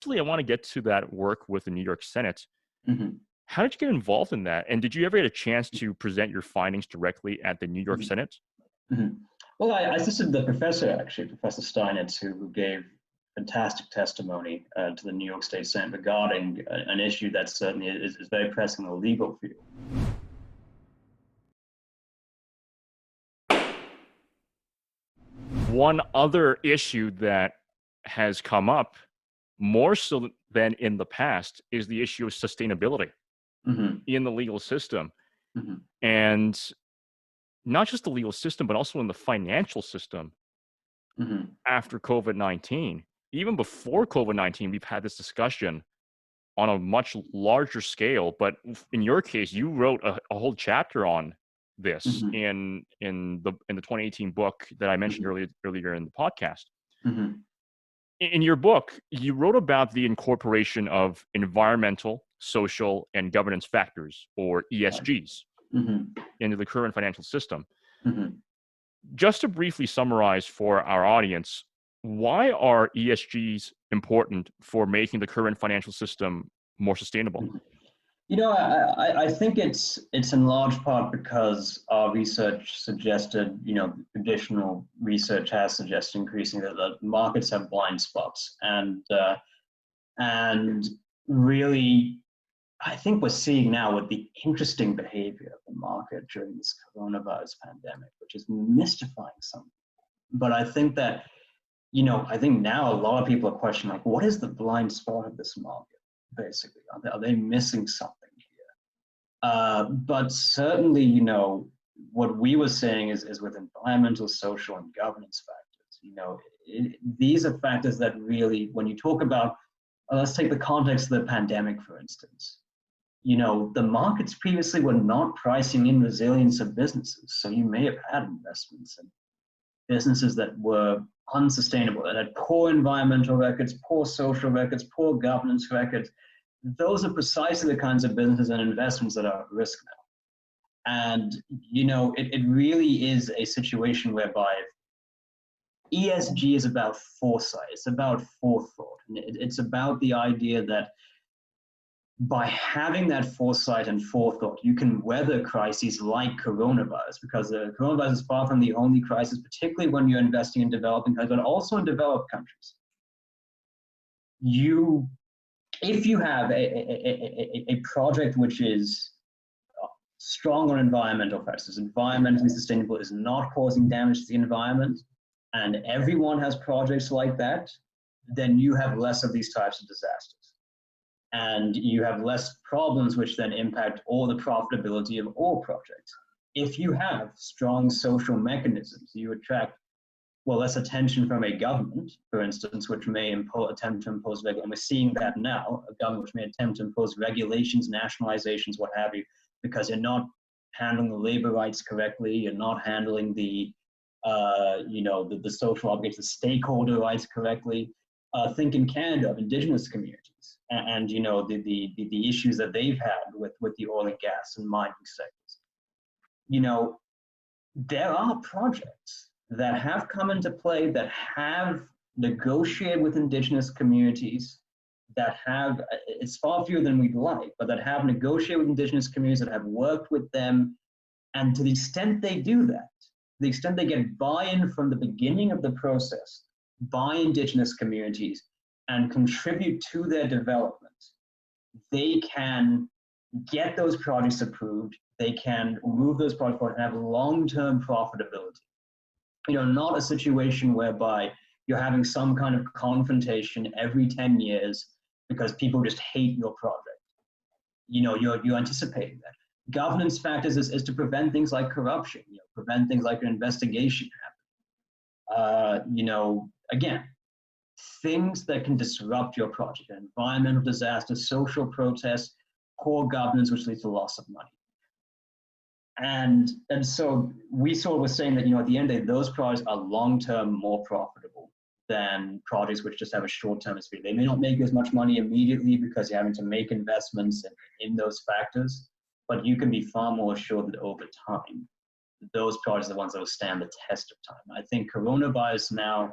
Actually, I want to get to that work with the New York Senate. Mm-hmm. How did you get involved in that? And did you ever get a chance to present your findings directly at the New York Mm-hmm. Senate? Mm-hmm. Well, I assisted the professor, actually, Professor Steinitz, who gave fantastic testimony to the New York State Senate regarding an issue that certainly is very pressing in the legal field. One other issue that has come up more so than in the past is the issue of sustainability Mm-hmm. in the legal system. Mm-hmm. And not just the legal system, but also in the financial system Mm-hmm. after COVID-19. Even before COVID-19, we've had this discussion on a much larger scale. But in your case, you wrote a whole chapter on this Mm-hmm. in the 2018 book that I mentioned earlier in the podcast. Mm-hmm. In your book, you wrote about the incorporation of environmental, social, and governance factors, or ESGs, Mm-hmm. into the current financial system. Mm-hmm. Just to briefly summarize for our audience, why are ESGs important for making the current financial system more sustainable? You know, I think it's in large part because our research suggested, traditional research has suggested increasingly that the markets have blind spots, and really, I think we're seeing now with the interesting behavior of the market during this coronavirus pandemic, which is mystifying some. But I think that, I think now a lot of people are questioning, like, what is the blind spot of this market, basically? Are they missing something here? But certainly, what we were saying is with environmental, social, and governance factors, these are factors that really, when you talk about, let's take the context of the pandemic, for instance. The markets previously were not pricing in resilience of businesses. So you may have had investments in businesses that were unsustainable, that had poor environmental records, poor social records, poor governance records. Those are precisely the kinds of businesses and investments that are at risk now. And, it really is a situation whereby ESG is about foresight. It's about forethought. And it's about the idea that by having that foresight and forethought, you can weather crises like coronavirus, because the coronavirus is far from the only crisis, particularly when you're investing in developing countries, but also in developed countries. If you have a project which is strong on environmental factors, environmentally sustainable, is not causing damage to the environment, and everyone has projects like that, then you have less of these types of disasters. And you have less problems which then impact all the profitability of all projects. If you have strong social mechanisms, you attract, less attention from a government, for instance, which may attempt to impose, and we're seeing that now, a government which may attempt to impose regulations, nationalizations, what have you, because you're not handling the labor rights correctly, you're not handling the social obligations, the stakeholder rights correctly. Think in Canada of Indigenous communities and the issues that they've had with the oil and gas and mining sectors. There are projects that have come into play that have negotiated with Indigenous communities, that have, it's far fewer than we'd like, but that have negotiated with Indigenous communities, that have worked with them. And to the extent they do that, the extent they get buy-in from the beginning of the process by Indigenous communities and contribute to their development, they can get those projects approved, they can move those projects forward and have long-term profitability. Not a situation whereby you're having some kind of confrontation every 10 years because people just hate your project. You're anticipating that. Governance factors is to prevent things like corruption, prevent things like an investigation happening. Again, things that can disrupt your project, environmental disasters, social protests, poor governance, which leads to loss of money. And so we sort of were saying that, at the end of the day, those projects are long-term more profitable than projects which just have a short-term speed. They may not make as much money immediately because you're having to make investments in those factors, but you can be far more assured that over time, those projects are the ones that will stand the test of time. I think coronavirus now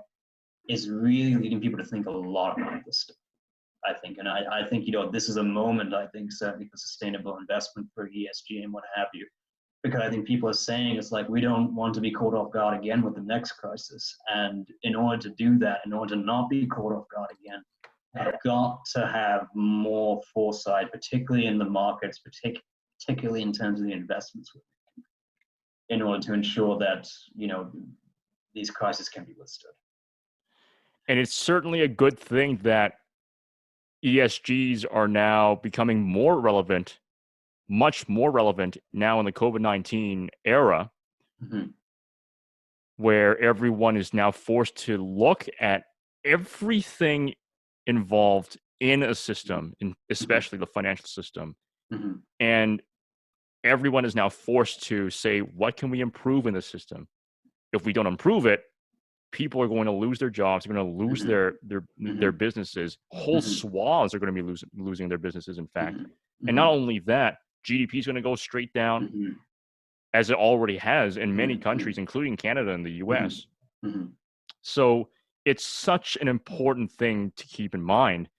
is really leading people to think a lot about this stuff. I think. And I think, you know, this is a moment, I think, certainly for sustainable investment, for ESG and what have you. Because I think people are saying it's like, we don't want to be caught off guard again with the next crisis. And in order to do that, in order to not be caught off guard again, we've got to have more foresight, particularly in the markets, particularly in terms of the investments, in order to ensure that, you know, these crises can be withstood. And it's certainly a good thing that ESGs are now becoming more relevant, much more relevant now in the COVID-19 era, where everyone is now forced to look at everything involved in a system, especially the financial system. And everyone is now forced to say, what can we improve in the system? If we don't improve it, people are going to lose their jobs, they're going to lose their businesses. Whole swaths are going to be losing their businesses, in fact. And not only that, GDP is going to go straight down, as it already has in many countries, including Canada and the US. So it's such an important thing to keep in mind.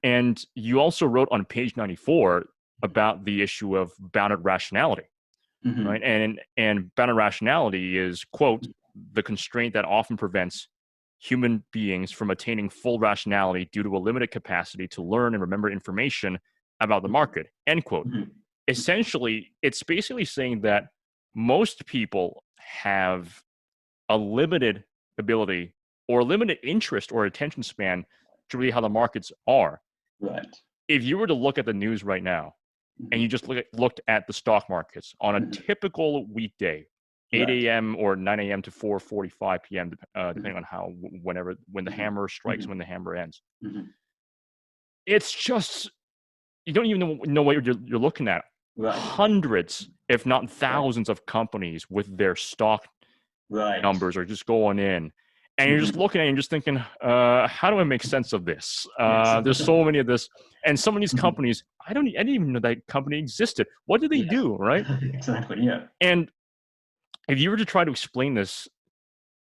And you also wrote on page 94 about the issue of bounded rationality, right? And bounded rationality is, quote, the constraint that often prevents human beings from attaining full rationality due to a limited capacity to learn and remember information about the market, end quote. Essentially, it's basically saying that most people have a limited ability or limited interest or attention span to really how the markets are. Right. If you were to look at the news right now and you just looked at the stock markets on a typical weekday, 8 a.m. or 9 a.m. to 4:45 p.m., depending on when the hammer strikes, when the hammer ends. It's just, you don't even know what you're looking at. Hundreds, if not thousands of companies with their stock numbers are just going in. And you're just looking at it and just thinking, how do I make sense of this? There's so many of this. And some of these companies, I didn't even know that company existed. What do they do, right? Exactly, yeah. And if you were to try to explain this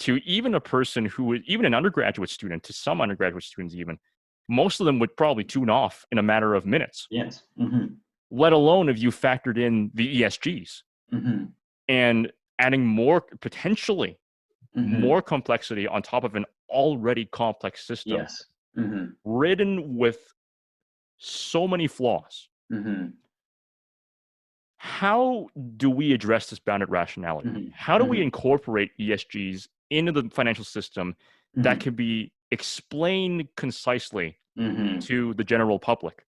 to even a person who is even an undergraduate student, to some undergraduate students even, most of them would probably tune off in a matter of minutes. Yes. Let alone if you factored in the ESGs and adding more, potentially more complexity on top of an already complex system, ridden with so many flaws. How do we address this bounded rationality? How do we incorporate ESGs into the financial system that can be explained concisely to the general public?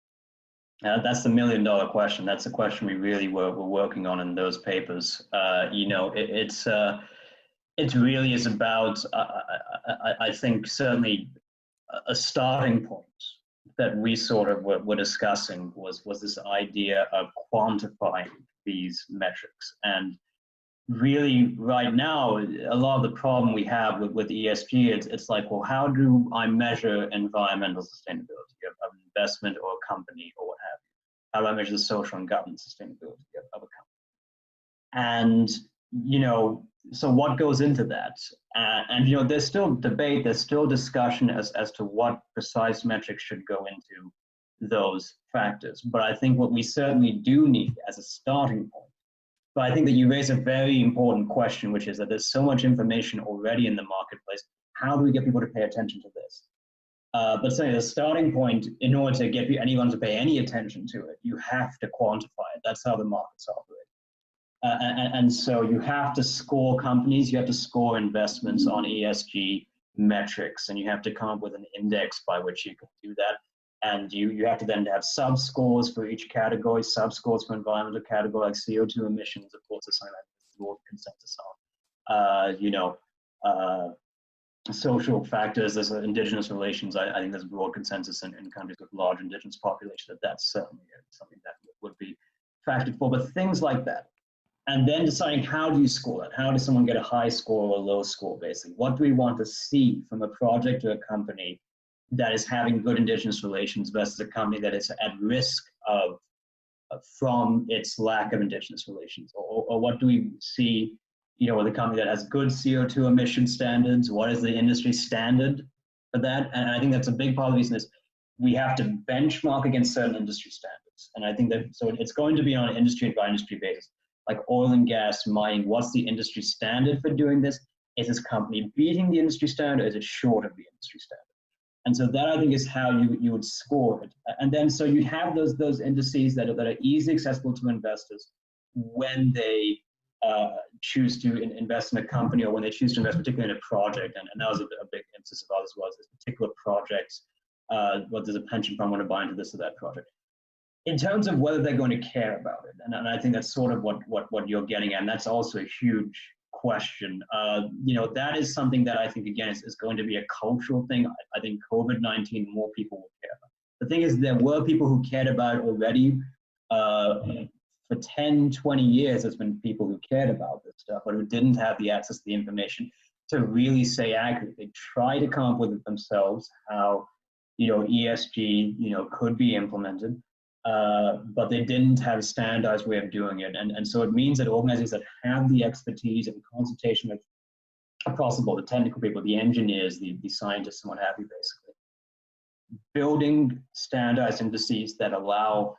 That's the $1 million question. That's the question we really were working on in those papers. You know, it really is about, I think, certainly a starting point that we sort of were discussing was this idea of quantifying these metrics. And really, right now, a lot of the problem we have with ESG, it's like, well, how do I measure environmental sustainability of an investment or a company or what have you? How do I measure the social and governance sustainability of a company? And, you know, so what goes into that? And, you know, there's still debate, there's still discussion as to what precise metrics should go into those factors. But I think what we certainly do need as a starting point, but I think that you raise a very important question, which is that there's so much information already in the marketplace. How do we get people to pay attention to this? But certainly the starting point, in order to get anyone to pay any attention to it, you have to quantify it. That's how the markets operate. And so you have to score companies, you have to score investments on ESG metrics, and you have to come up with an index by which you can do that. And you have to then have sub-scores for each category, sub-scores for environmental category, like CO2 emissions, of course, is something that there's broad consensus on. You know, social factors, there's indigenous relations. I think there's broad consensus in countries with large indigenous population that's certainly something that would be factored for. But things like that. And then deciding, how do you score that? How does someone get a high score or a low score, basically? What do we want to see from a project or a company that is having good indigenous relations versus a company that is at risk of from its lack of indigenous relations? Or what do we see, you know, with a company that has good CO2 emission standards? What is the industry standard for that? And I think that's a big part of the reason is we have to benchmark against certain industry standards. And I think that, so it's going to be on an industry by industry basis, like oil and gas, mining. What's the industry standard for doing this? Is this company beating the industry standard, or is it short of the industry standard? And so that, I think, is how you would score it. And then so you'd have those indices that are easily accessible to investors when they choose to invest in a company, or when they choose to invest particularly in a project. And that was a big emphasis of ours, was this particular projects. What does a pension fund want to buy into this or that project? In terms of whether they're going to care about it, and I think that's sort of what you're getting at, and that's also a huge question. That is something that I think, again, is going to be a cultural thing. I think COVID-19, more people will care about. The thing is, there were people who cared about it already. For 10, 20 years, there's been people who cared about this stuff, but who didn't have the access to the information to really say accurately. They try to come up with it themselves, how ESG could be implemented, but they didn't have a standardized way of doing it. And so it means that organizations that have the expertise and consultation with across the board, the technical people, the engineers, the scientists, and what have you, basically, building standardized indices that allow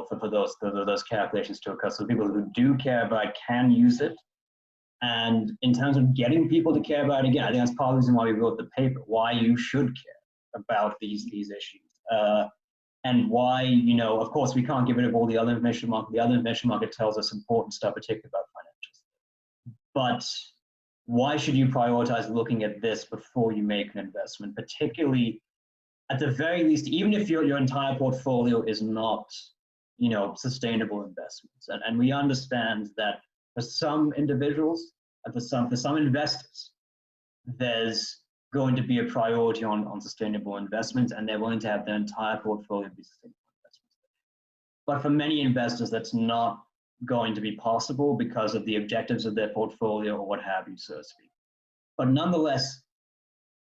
for those calculations to occur, so people who do care about it can use it. And in terms of getting people to care about it, again, I think that's part of the reason why we wrote the paper, why you should care about these issues, and why, of course, we can't get rid of all the other information market. The other information market tells us important stuff, particularly about financials. But why should you prioritize looking at this before you make an investment, particularly, at the very least, even if your entire portfolio is not, sustainable investments? And we understand that for some individuals, and for some investors, there's going to be a priority on sustainable investments, and they're willing to have their entire portfolio be sustainable investments. But for many investors, that's not going to be possible because of the objectives of their portfolio, or what have you, so to speak. But nonetheless,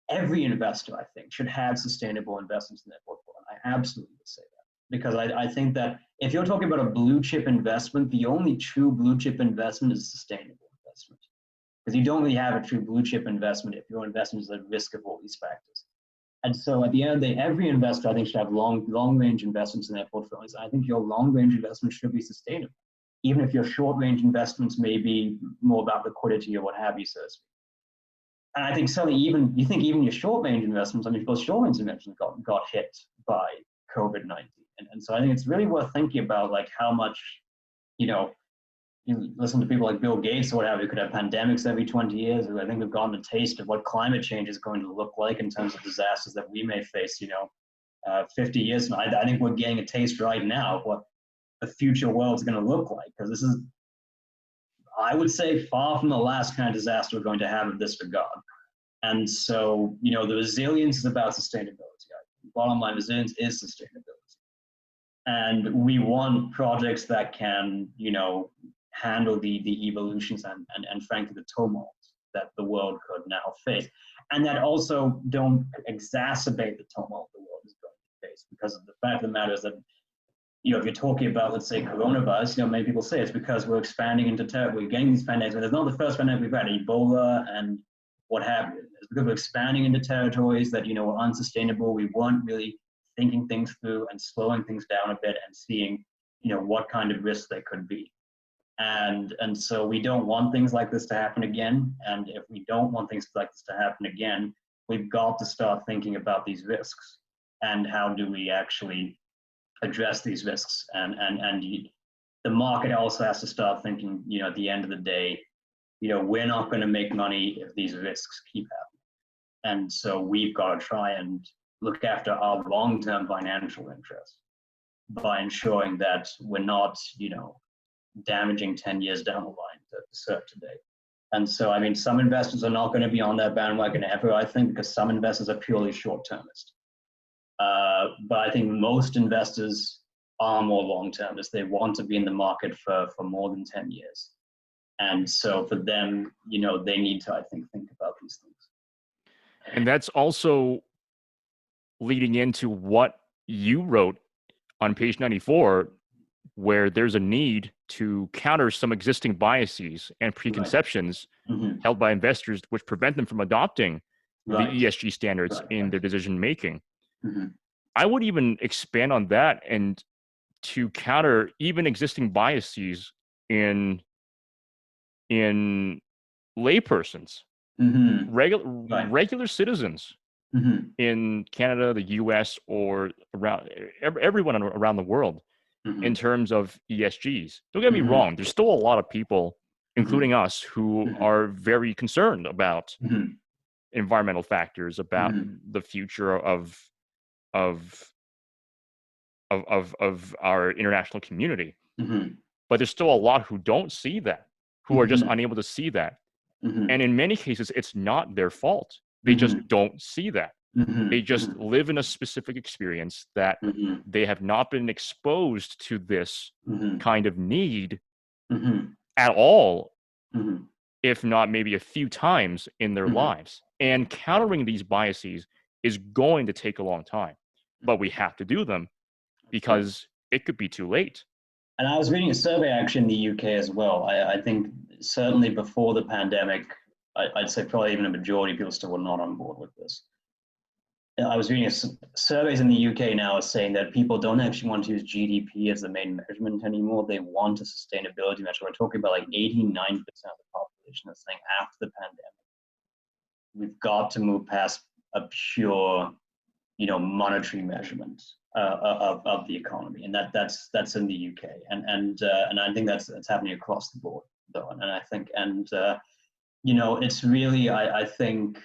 every investor, I think, should have sustainable investments in their portfolio. I absolutely would say that, because I think that if you're talking about a blue chip investment, the only true blue chip investment is sustainable investment. Because you don't really have a true blue chip investment if your investment is at risk of all these factors. And so at the end of the day, every investor, I think, should have long range investments in their portfolios. I think your long range investment should be sustainable, even if your short range investments may be more about liquidity or what have you, so to speak. And I think certainly even your short range investments, I mean, those short range investments got hit by COVID-19. And so I think it's really worth thinking about, like, how much, you listen to people like Bill Gates or whatever, who could have pandemics every 20 years. I think we've gotten a taste of what climate change is going to look like in terms of disasters that we may face, 50 years from now. I think we're getting a taste right now of what the future world's going to look like, because this is, I would say, far from the last kind of disaster we're going to have in this regard. And so, the resilience is about sustainability. Bottom line, resilience is sustainability. And we want projects that can, handle the evolutions and frankly, the turmoil that the world could now face. And that also don't exacerbate the turmoil the world is going to face. Because of the fact of the matter is that, if you're talking about, let's say, coronavirus, many people say it's because we're expanding into territory, we're getting these pandemics. But it's not the first pandemic we've had, Ebola and what have you. It's because we're expanding into territories that, are unsustainable. We weren't really thinking things through and slowing things down a bit and seeing, what kind of risks they could be. And so we don't want things like this to happen again. And if we don't want things like this to happen again, we've got to start thinking about these risks and how do we actually address these risks. And the market also has to start thinking, at the end of the day, we're not going to make money if these risks keep happening. And so we've got to try and look after our long-term financial interests by ensuring that we're not, damaging 10 years down the line to serve today. And so, I mean, some investors are not going to be on that bandwagon ever, I think, because some investors are purely short-termist. But I think most investors are more long-termist. They want to be in the market for more than 10 years. And so for them, they need to, I think about these things. And that's also leading into what you wrote on page 94, where there's a need to counter some existing biases and preconceptions held by investors, which prevent them from adopting the ESG standards in their decision making. I would even expand on that and to counter even existing biases in laypersons, regular citizens in Canada, the US, or around everyone around the world in terms of ESGs. Don't get me wrong, there's still a lot of people, including us, who are very concerned about environmental factors, about the future of our international community. But there's still a lot who don't see that, who are just unable to see that. And in many cases, it's not their fault. They just don't see that. They just live in a specific experience that they have not been exposed to this kind of need at all, if not maybe a few times in their lives. And countering these biases is going to take a long time, but we have to do them because it could be too late. And I was reading a survey actually in the UK as well. I think certainly before the pandemic, I'd say probably even a majority of people still were not on board with this. I was reading surveys in the UK now are saying that people don't actually want to use GDP as the main measurement anymore. They want a sustainability measure. We're talking about like 89% of the population is saying after the pandemic, we've got to move past a pure, monetary measurement of the economy, and that's in the UK, and I think that's happening across the board though, and I think it's really I think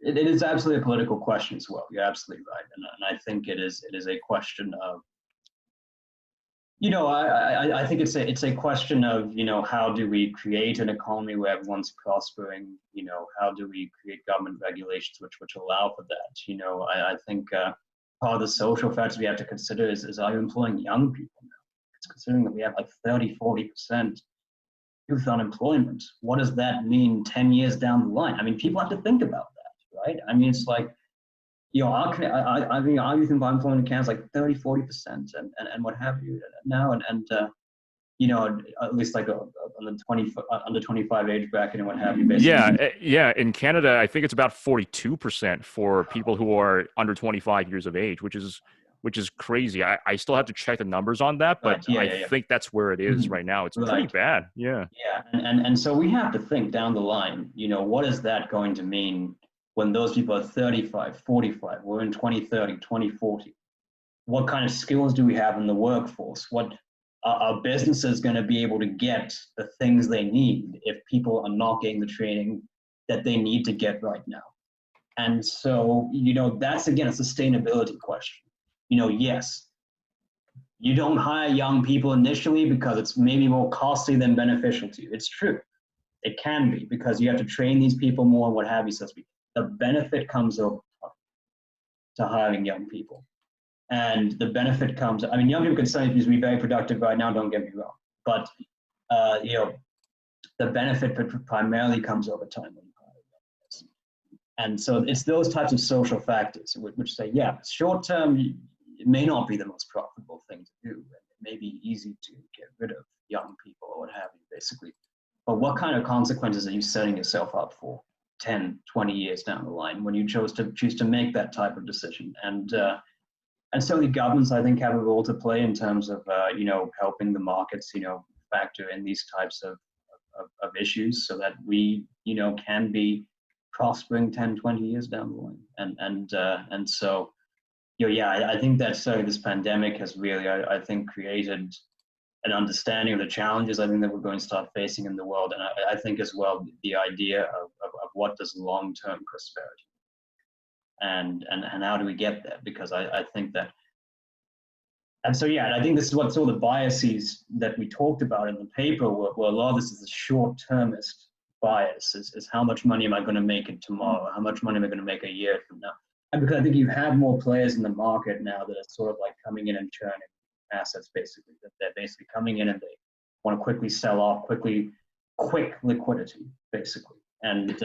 it is absolutely a political question as well. You're absolutely right, and I think it is a question of I think it's a question of how do we create an economy where everyone's prospering? How do we create government regulations which allow for that? I think part of the social factors we have to consider is are you employing young people now? It's considering that we have like 30-40% youth unemployment. What does that mean 10 years down the line? I mean, people have to think about that, right? I mean, it's like our youth employment in Canada is like 30-40% and what have you now, and at least like on the under 25 age bracket and what have you. Basically. Yeah. In Canada, I think it's about 42% for people who are under 25 years of age, which is crazy. I still have to check the numbers on that, but I think that's where it is right now. It's pretty bad. Yeah. And so we have to think down the line. What is that going to mean? When those people are 35, 45, we're in 2030, 2040. What kind of skills do we have in the workforce? What are businesses going to be able to get the things they need if people are not getting the training that they need to get right now? And so, that's again a sustainability question. Yes, you don't hire young people initially because it's maybe more costly than beneficial to you. It's true. It can be because you have to train these people more and what have you, so to speak. The benefit comes over to hiring young people. And the benefit comes, I mean, young people can sometimes be very productive right now, don't get me wrong. But, the benefit primarily comes over time when you hire young person. And so it's those types of social factors which say, yeah, short term, it may not be the most profitable thing to do. It may be easy to get rid of young people or what have you, basically. But what kind of consequences are you setting yourself up for 10, 20 years down the line when you choose to make that type of decision? And certainly governments, I think, have a role to play in terms of, helping the markets, factor in these types of issues so that we, can be prospering 10, 20 years down the line. And so, I think that this pandemic has really, I think, created an understanding of the challenges I think that we're going to start facing in the world. And I think as well, the idea of what does long-term prosperity and how do we get there? Because I think that, and so, I think this is what some of the biases that we talked about in the paper were a lot of this is a short-termist bias, is how much money am I going to make it tomorrow? How much money am I going to make a year from now? And because I think you have more players in the market now that are sort of like coming in and churning assets, basically, that they're basically coming in and they want to quickly sell off, quick liquidity, basically. And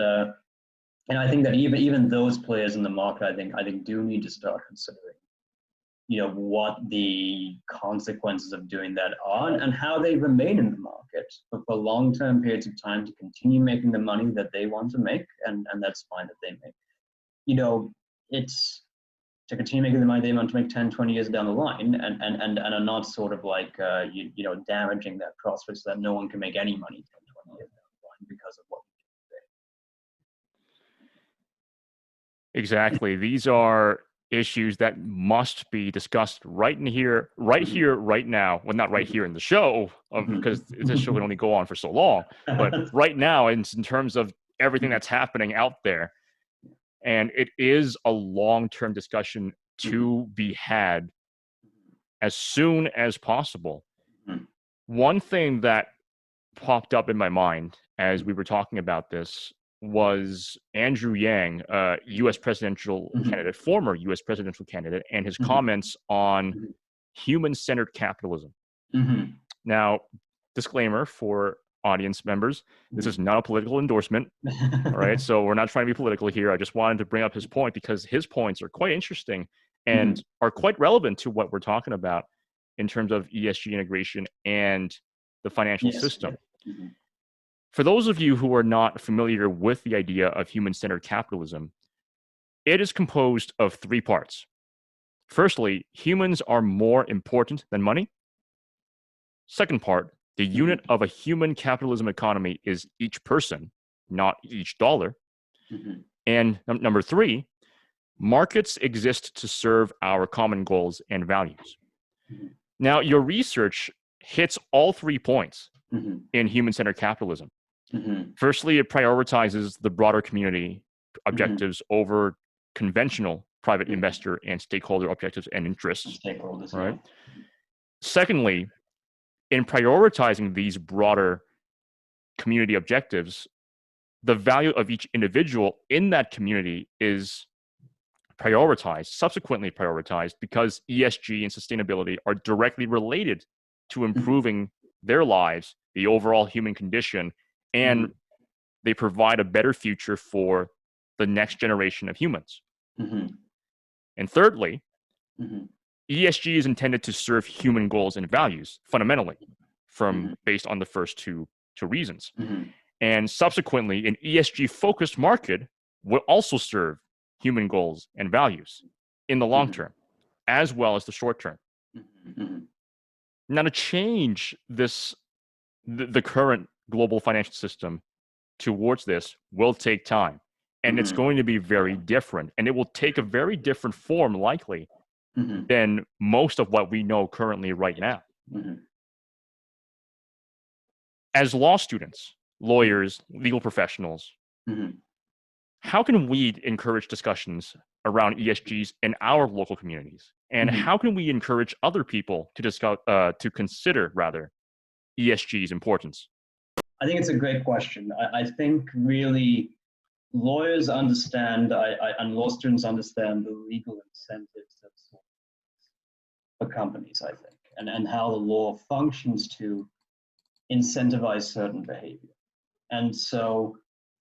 I think that even those players in the market, I think do need to start considering, what the consequences of doing that are and how they remain in the market for long-term periods of time to continue making the money that they want to make, and that's fine that they make. It's to continue making the money they want to make 10, 20 years down the line, and are not sort of like, damaging their prospects so that no one can make any money 10, 20 years down the line because of what we do today. Exactly. These are issues that must be discussed right here, right now. Well, not right here in the show, because this show can only go on for so long, but right now, in terms of everything that's happening out there. And it is a long-term discussion to be had as soon as possible. One thing that popped up in my mind as we were talking about this was Andrew Yang, U.S. presidential candidate, former U.S. presidential candidate, and his comments on human-centered capitalism. Now, disclaimer for audience members, this is not a political endorsement, all right? So we're not trying to be political here. I just wanted to bring up his point because his points are quite interesting and are quite relevant to what we're talking about in terms of ESG integration and the financial system. For those of you who are not familiar with the idea of human-centered capitalism, it is composed of three parts. Firstly, humans are more important than money. Second part, the unit of a human capitalism economy is each person, not each dollar. And number three, markets exist to serve our common goals and values. Now, your research hits all 3 points in human-centered capitalism. Firstly, it prioritizes the broader community objectives over conventional private investor and stakeholder objectives and interests. Right? Secondly, in prioritizing these broader community objectives, the value of each individual in that community is subsequently prioritized, because ESG and sustainability are directly related to improving their lives, the overall human condition, and they provide a better future for the next generation of humans. And thirdly, ESG is intended to serve human goals and values fundamentally, based on the first two reasons. And subsequently, an ESG-focused market will also serve human goals and values in the long term, as well as the short term. Now, to change the current global financial system towards this will take time, and it's going to be very different, and it will take a very different form, likely, than most of what we know currently right now. As law students, lawyers, legal professionals, how can we encourage discussions around ESGs in our local communities? And how can we encourage other people to consider ESG's importance? I think it's a great question. I think really lawyers understand, and law students understand the legal incentives for companies, I think, and how the law functions to incentivize certain behavior. And so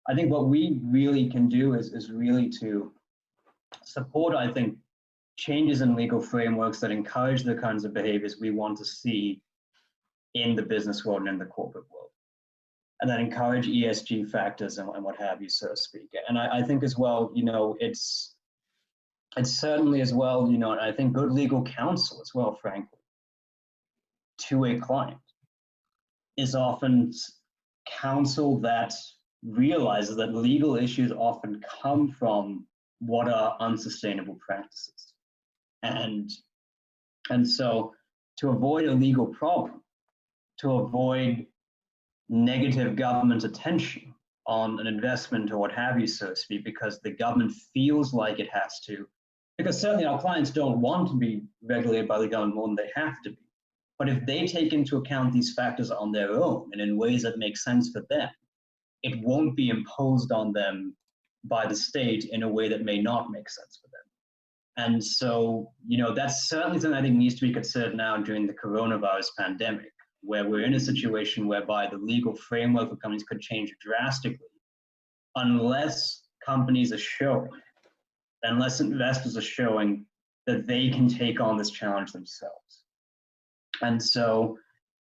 I think what we really can do is really to support, I think, changes in legal frameworks that encourage the kinds of behaviors we want to see in the business world and in the corporate world, and that encourage ESG factors and what have you, so to speak. And I think as well, it's certainly as well, and I think good legal counsel as well, frankly, to a client is often counsel that realizes that legal issues often come from what are unsustainable practices. And so to avoid a legal problem, to avoid negative government attention on an investment or what have you, so to speak, because the government feels like it has to, because certainly our clients don't want to be regulated by the government more than they have to be. But if they take into account these factors on their own and in ways that make sense for them, it won't be imposed on them by the state in a way that may not make sense for them. And so, that's certainly something I think needs to be considered now during the coronavirus pandemic, where we're in a situation whereby the legal framework for companies could change drastically unless companies are showing, unless investors are showing that they can take on this challenge themselves. And so,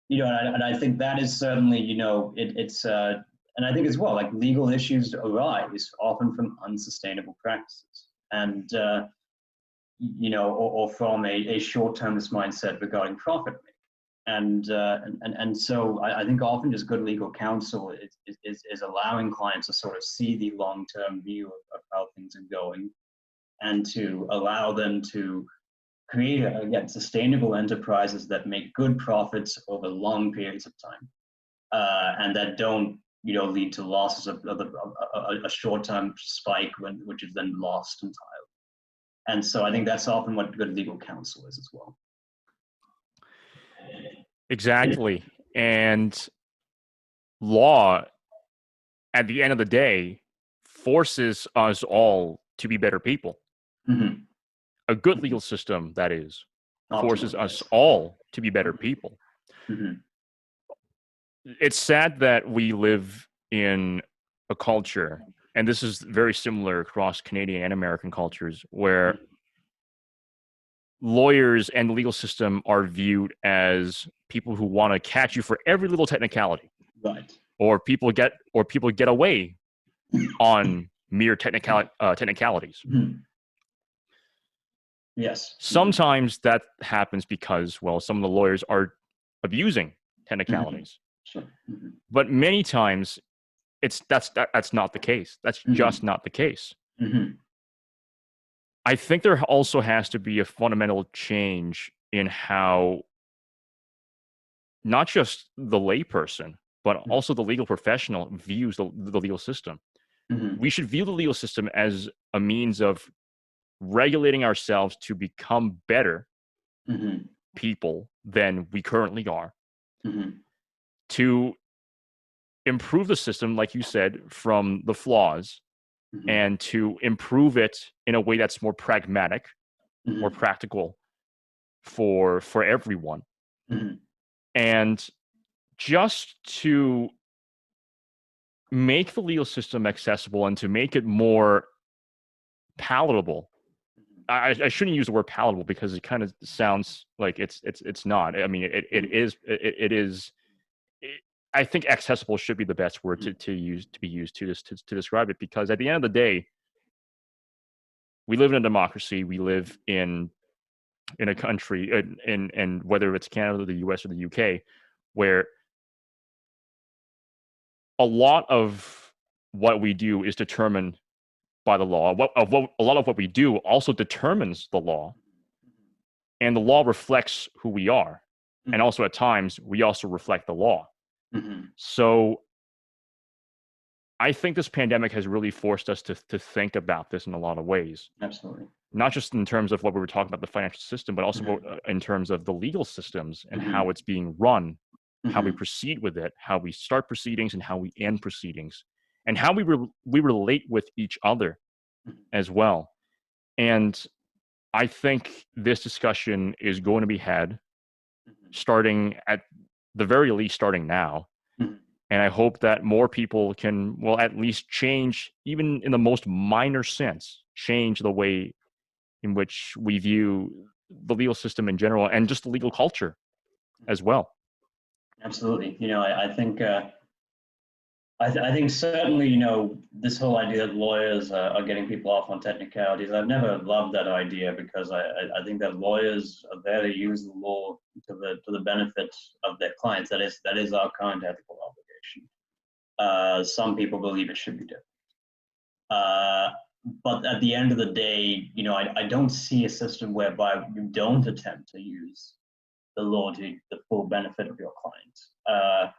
and I think that is certainly, and I think as well, like legal issues arise often from unsustainable practices. And, or from a short-termist mindset regarding profit making. And so I think often just good legal counsel is allowing clients to sort of see the long-term view of how things are going, and to allow them to create, again, sustainable enterprises that make good profits over long periods of time, and that don't, lead to losses of a short-term spike which is then lost entirely. And so I think that's often what good legal counsel is as well. Exactly. And law, at the end of the day, forces us all to be better people. Mm-hmm. A good legal system, that is, forces Optimally, us yes. all to be better people. Mm-hmm. It's sad that we live in a culture, and this is very similar across Canadian and American cultures, where lawyers and the legal system are viewed as people who want to catch you for every little technicality. Right. Or people get away on mere technicalities. Mm-hmm. Yes. Sometimes that happens because, well, some of the lawyers are abusing technicalities. Sure. Mm-hmm. But many times that's not the case. That's just not the case. Mm-hmm. I think there also has to be a fundamental change in how not just the layperson, but also the legal professional views the legal system. Mm-hmm. We should view the legal system as a means of regulating ourselves to become better people than we currently are, to improve the system, like you said, from the flaws, and to improve it in a way that's more pragmatic, more practical for everyone. And just to make the legal system accessible and to make it more palatable. I shouldn't use the word palatable because it kind of sounds like it's not. I mean, it is. I think accessible should be the best word to be used to describe it, because at the end of the day, we live in a democracy. We live in a country, and whether it's Canada, the US, or the UK, where a lot of what we do is determined by the law. A lot of what we do also determines the law, and the law reflects who we are. And also at times, we also reflect the law. So I think this pandemic has really forced us to think about this in a lot of ways. Absolutely. Not just in terms of what we were talking about, the financial system, but also in terms of the legal systems and how it's being run, how we proceed with it, how we start proceedings and how we end proceedings, and how we relate with each other as well. And I think this discussion is going to be had starting at the very least, starting now. And I hope that more people can, well, at least change, even in the most minor sense, change the way in which we view the legal system in general and just the legal culture as well. Absolutely. I think I think certainly, this whole idea that lawyers are getting people off on technicalities, I've never loved that idea, because I think that lawyers are there to use the law to the benefit of their clients. That is our current ethical obligation. Some people believe it should be different. But at the end of the day, I don't see a system whereby you don't attempt to use the law to the full benefit of your client.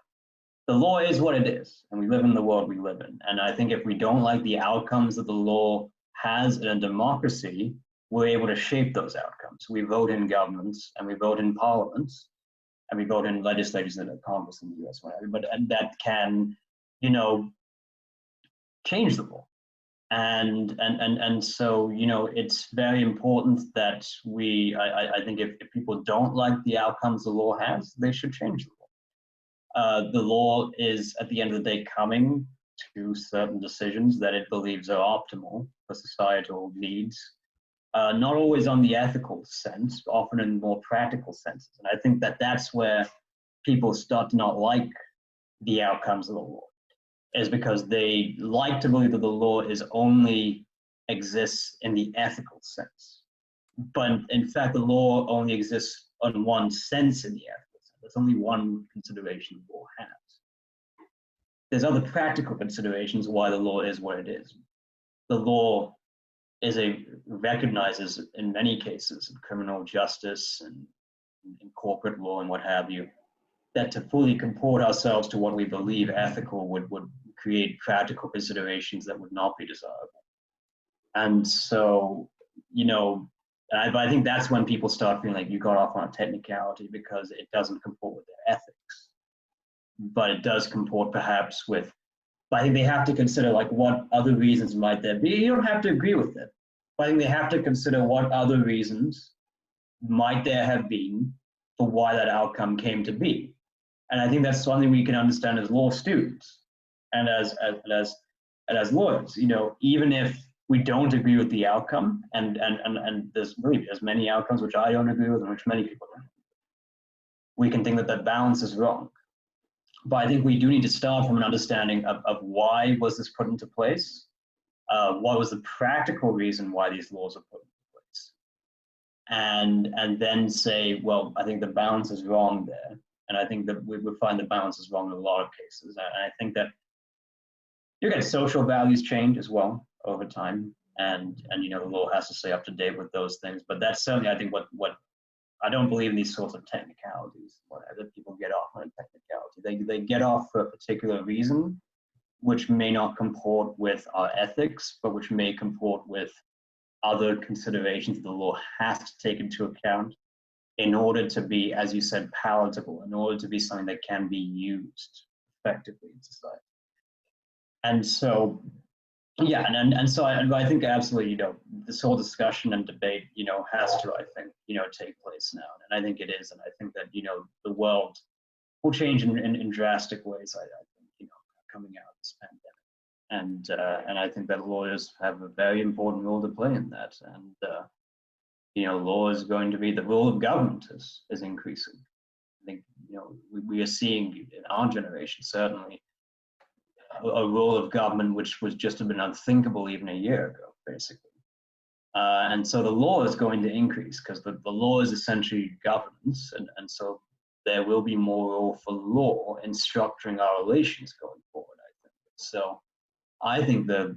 The law is what it is, and we live in the world we live in. And I think if we don't like the outcomes that the law has in a democracy, we're able to shape those outcomes. We vote in governments, and we vote in parliaments, and we vote in legislatures in Congress in the US, whatever. And that can, change the law. And so, it's very important that I think if people don't like the outcomes the law has, they should change the law. The law is, at the end of the day, coming to certain decisions that it believes are optimal for societal needs, not always on the ethical sense, often in more practical senses. And I think that that's where people start to not like the outcomes of the law, is because they like to believe that the law is only exists in the ethical sense. But in fact, the law only exists in one sense in the ethical sense. There's only one consideration the law has. There's other practical considerations why the law is what it is. The law recognizes in many cases in criminal justice and in corporate law and what have you, that to fully comport ourselves to what we believe ethical would create practical considerations that would not be desirable. And so, I think that's when people start feeling like you got off on a technicality because it doesn't comport with their ethics. But it does comport perhaps with, I think they have to consider like what other reasons might there be. You don't have to agree with it. But I think they have to consider what other reasons might there have been for why that outcome came to be. And I think that's something we can understand as law students and as lawyers. Even if we don't agree with the outcome, and there's many outcomes which I don't agree with and which many people don't, we can think that that balance is wrong. But I think we do need to start from an understanding of why was this put into place, what was the practical reason why these laws are put into place, and then say, well, I think the balance is wrong there. And I think that we find the balance is wrong in a lot of cases. And I think that social values change as well over time. And the law has to stay up to date with those things. But that's certainly, I think, what I don't believe in these sorts of technicalities, that people get off on a technicality. They get off for a particular reason, which may not comport with our ethics, but which may comport with other considerations the law has to take into account in order to be, as you said, palatable, in order to be something that can be used effectively in society. And so, yeah, and so I think absolutely, this whole discussion and debate, has to, I think, take place now. And I think it is. And I think that, the world will change in drastic ways, I think, coming out of this pandemic. And I think that lawyers have a very important role to play in that. And, law is going to be, the role of government is increasing. I think, we are seeing in our generation, certainly, a role of government which was just been unthinkable even a year ago, basically. And so the law is going to increase because the law is essentially governance. And so there will be more role for law in structuring our relations going forward, I think. So I think that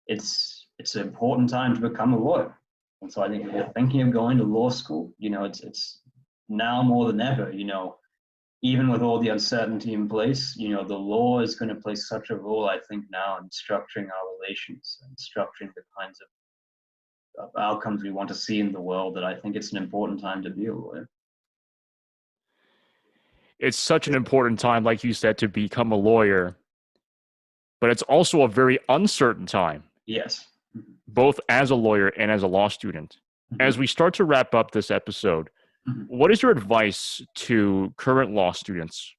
it's an important time to become a lawyer. And so I think if you're thinking of going to law school, it's now more than ever, even with all the uncertainty in place, the law is going to play such a role, I think, now in structuring our relations and structuring the kinds of outcomes we want to see in the world, that I think it's an important time to be a lawyer. It's such an important time, like you said, to become a lawyer, but it's also a very uncertain time. Yes. Both as a lawyer and as a law student. As we start to wrap up this episode, what is your advice to current law students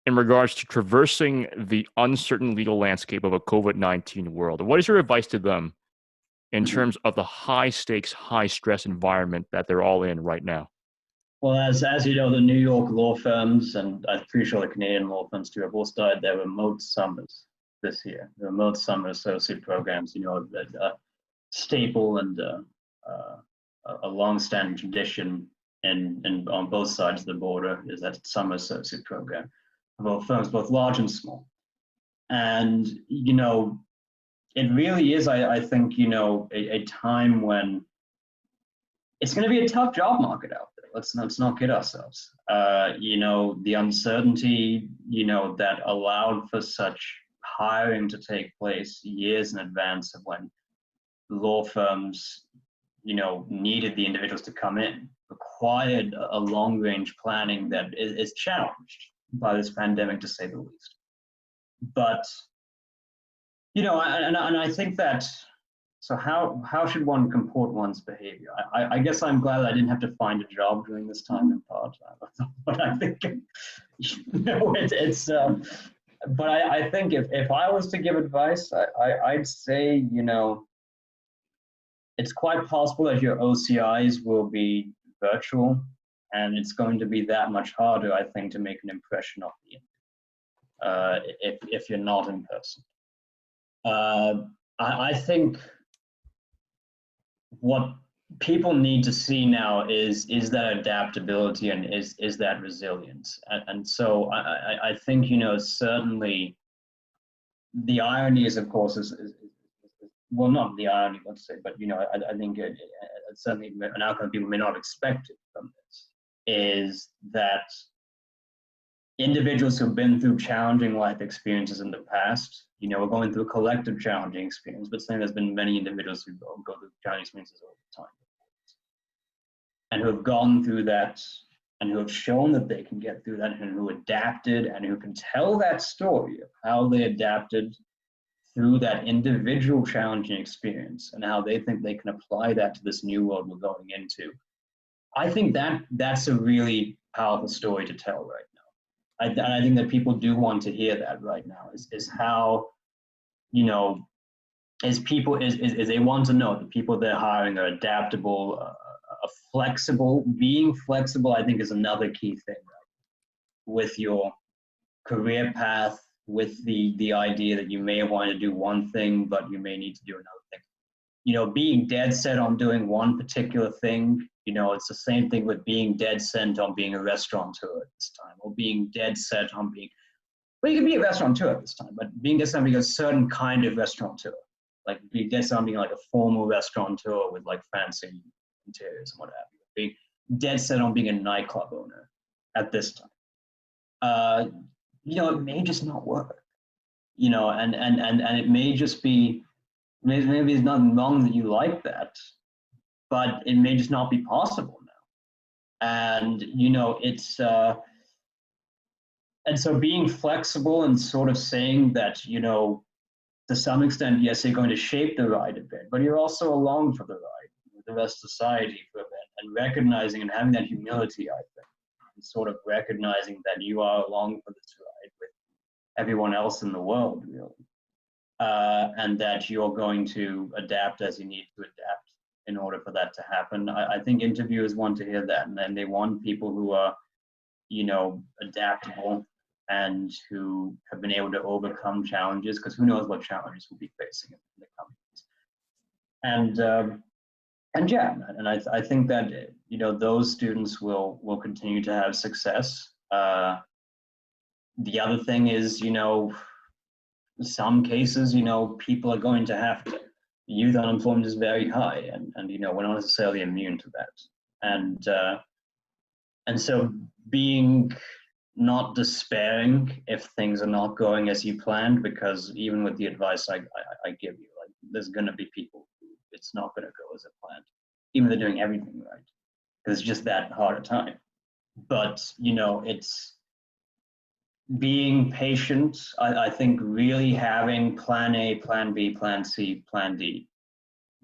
in regards to traversing the uncertain legal landscape of a COVID-19 world? What is your advice to them in terms of the high stakes, high stress environment that they're all in right now? Well, as you know, the New York law firms, and I'm pretty sure the Canadian law firms too, have all started their remote summers this year. The remote summer associate programs, that staple and a long-standing tradition and on both sides of the border is that summer associate program of all firms, both large and small. And, it really is, I think, a time when it's going to be a tough job market out there. Let's not kid ourselves. The uncertainty, that allowed for such hiring to take place years in advance of when law firms, needed the individuals to come in, required a long-range planning that is challenged by this pandemic, to say the least. But, and I think that, so how should one comport one's behavior? I guess I'm glad I didn't have to find a job during this time in part, but I think, but I think if I was to give advice, I'd say, it's quite possible that your OCIs will be virtual, and it's going to be that much harder, I think, to make an impression of the if you're not in person. I think what people need to see now is that adaptability and is that resilience. And so I think, you know, certainly the irony is, of course, is well, not the irony, let's say, but, you know, I think certainly an outcome people may not expect it from this is that individuals who've been through challenging life experiences in the past, you know, are going through a collective challenging experience, but saying there's been many individuals who go through challenging experiences all the time and who have gone through that and who have shown that they can get through that and who adapted and who can tell that story of how they adapted through that individual challenging experience and how they think they can apply that to this new world we're going into. I think that's a really powerful story to tell right now. And I think that people do want to hear that right now is how, you know, is they want to know the people they're hiring are adaptable, flexible. Being flexible, I think, is another key thing, right? With your career path, with the idea that you may want to do one thing, but you may need to do another thing. You know, being dead set on doing one particular thing, you know, it's the same thing with being dead set on being a restaurateur at this time, or being dead set on being, well, you can be a restaurateur at this time, but being dead set on being a certain kind of restaurateur, like being dead set on being like a formal restaurateur with like fancy interiors and what have you, being dead set on being a nightclub owner at this time. You know, it may just not work, you know, and it may just be, maybe there's nothing wrong that you like that, but it may just not be possible now. And, you know, it's, and so being flexible and sort of saying that, you know, to some extent, yes, you're going to shape the ride a bit, but you're also along for the ride with the rest of society for a bit, and recognizing and having that humility, I think, and sort of recognizing that you are along for this ride with everyone else in the world, really. And that you're going to adapt as you need to adapt in order for that to happen. I think interviewers want to hear that, and then they want people who are, you know, adaptable and who have been able to overcome challenges, because who knows what challenges we'll be facing in the coming years. And yeah, and I think that, you know, those students will continue to have success. The other thing is, you know, some cases, you know, people are going to have to. Youth unemployment is very high, and you know, we're not necessarily immune to that. And so being not despairing if things are not going as you planned, because even with the advice I give you, like, there's going to be people who it's not going to go as planned, even if they're doing everything right, because it's just that hard a time. But, you know, it's being patient. I think really having plan A, plan B, plan C, plan D,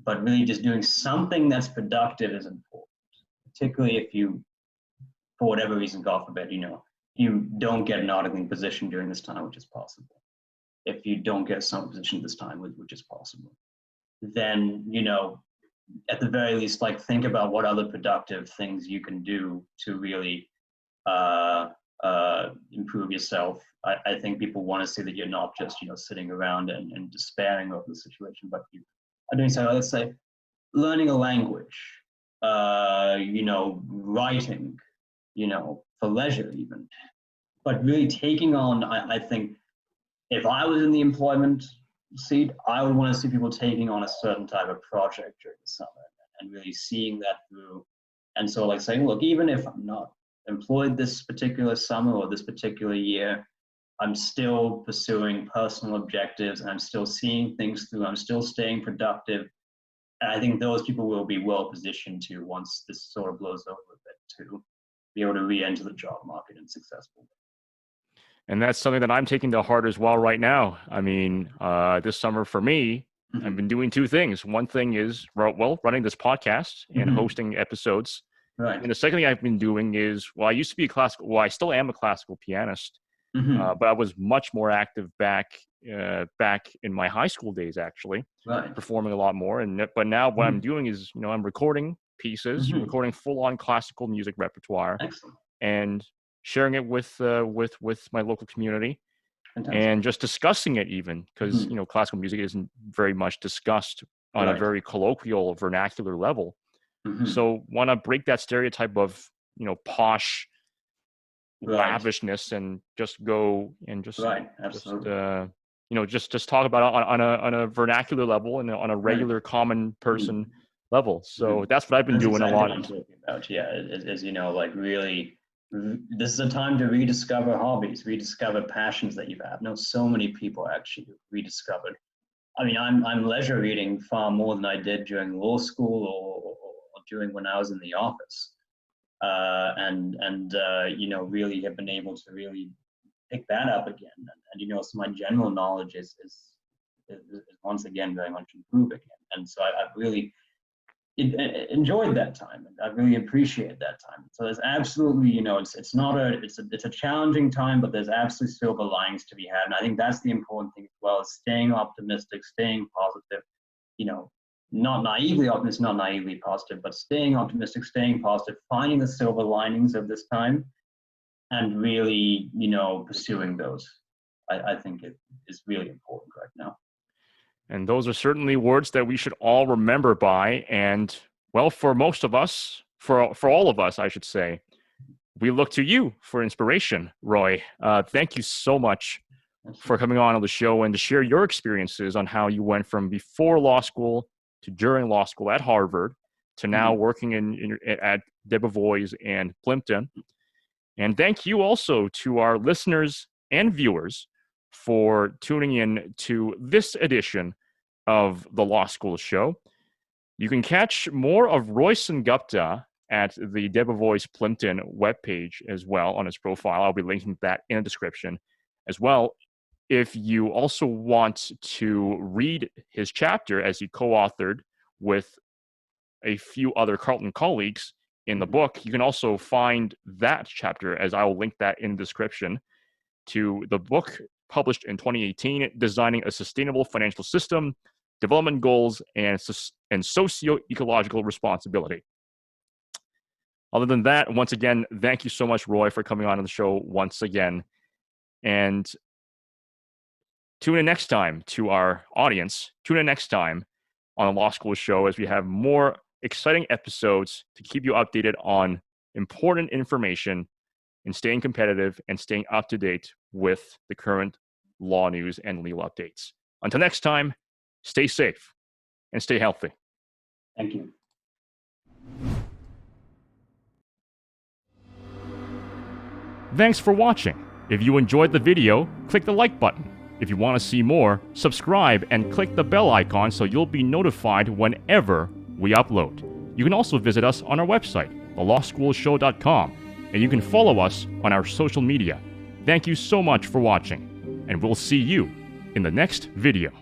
but really just doing something that's productive is important, particularly if you, for whatever reason, God forbid, you know, you don't get an auditing position during this time, which is possible. If you don't get some position this time, which is possible, then, you know, at the very least, like, think about what other productive things you can do to really improve yourself. I think people want to see that you're not just, you know, sitting around and despairing over the situation, but you are doing so. Let's say learning a language, you know, writing, you know, for leisure even, but really taking on, I think, if I was in the employment seat, I would want to see people taking on a certain type of project during the summer and really seeing that through. And so, like, saying, look, even if I'm not employed this particular summer or this particular year, I'm still pursuing personal objectives and I'm still seeing things through. I'm still staying productive. And I think those people will be well positioned to, once this sort of blows over a bit, to be able to re-enter the job market in successful way. And that's something that I'm taking to heart as well right now. I mean, this summer for me, I've been doing two things. One thing is, well, running this podcast and hosting episodes. Right. And the second thing I've been doing is, well, I used to be I still am a classical pianist, but I was much more active back in my high school days, actually, performing a lot more. But now what I'm doing is, you know, I'm recording pieces, recording full-on classical music repertoire. Excellent. And sharing it with my local community. Fantastic. And just discussing it, even because you know, classical music isn't very much discussed on a Right. very colloquial, vernacular level. So want to break that stereotype of, posh Right. lavishness and just go and just Right. Absolutely. just talk about it on a vernacular level and on a regular common person level. So that's what I've been That's doing a exactly lot. what I'm talking about. Yeah, as you know, like really, this is a time to rediscover hobbies, rediscover passions that you've had. I know so many people actually rediscovered. I mean, I'm leisure reading far more than I did during law school or during when I was in the office, and really have been able to really pick that up again. And so my general knowledge is once again very much improved again. And so I've really enjoyed that time, and I really appreciate that time. So there's absolutely, it's a challenging time, but there's absolutely silver linings to be had. And I think that's the important thing as well, is staying optimistic, staying positive, not naively optimistic, not naively positive, but staying optimistic, staying positive, finding the silver linings of this time, and really, pursuing those. I think it is really important right now. And those are certainly words that we should all remember by. And well, for most of us, for all of us, I should say, we look to you for inspiration, Roy. Thank you so much for coming on the show and to share your experiences on how you went from before law school to during law school at Harvard to now working at Debevoise and Plimpton. And thank you also to our listeners and viewers for tuning in to this edition of the Law School Show. You can catch more of Roy Sengupta at the Debevoise Plimpton webpage as well on his profile. I'll be linking that in the description as well. If you also want to read his chapter, as he co-authored with a few other Carleton colleagues in the book, you can also find that chapter, as I will link that in the description, to the book published in 2018, Designing a Sustainable Financial System, Development Goals, and Socio-Ecological Responsibility. Other than that, once again, thank you so much, Roy, for coming on the show once again. And tune in next time to our audience. Tune in next time on the Law School Show as we have more exciting episodes to keep you updated on important information and staying competitive and staying up to date with the current law news and legal updates. Until next time, stay safe and stay healthy. Thank you. Thanks for watching. If you enjoyed the video, click the like button. If you want to see more, subscribe and click the bell icon so you'll be notified whenever we upload. You can also visit us on our website, thelawschoolshow.com, and you can follow us on our social media. Thank you so much for watching, and we'll see you in the next video.